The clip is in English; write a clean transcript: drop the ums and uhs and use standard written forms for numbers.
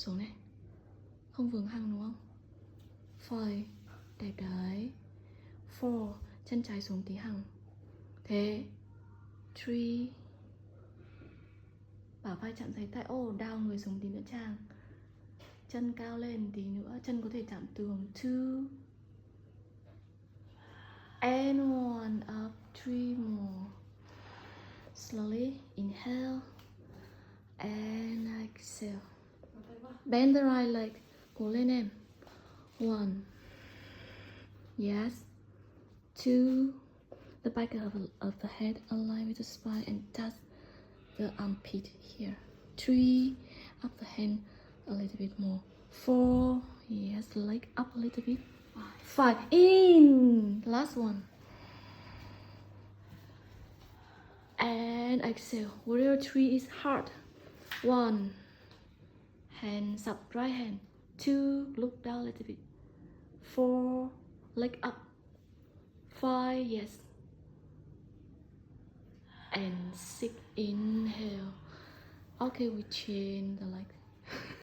xuống này. Không vướng hằng đúng không? 5, đẹp đấy. 4, chân trái xuống tí hằng. Thế 3, bả vai chạm thấy tay. Down người xuống tí nữa Trang. Chân cao lên tí nữa, chân có thể chạm tường. 2 and 1, up, 3 more. Slowly inhale and exhale. Bend the right leg. Cố lên em. 1, yes. 2, the back of the head align with the spine and touch the armpit here. 3, up the hand a little bit more. 4, yes, leg up a little bit. 5, in. Last one. And exhale. Warrior 3 is hard. 1, hands up, right hand. 2, look down a little bit. 4, leg up. 5, yes. And 6, inhale. Okay, we change the leg.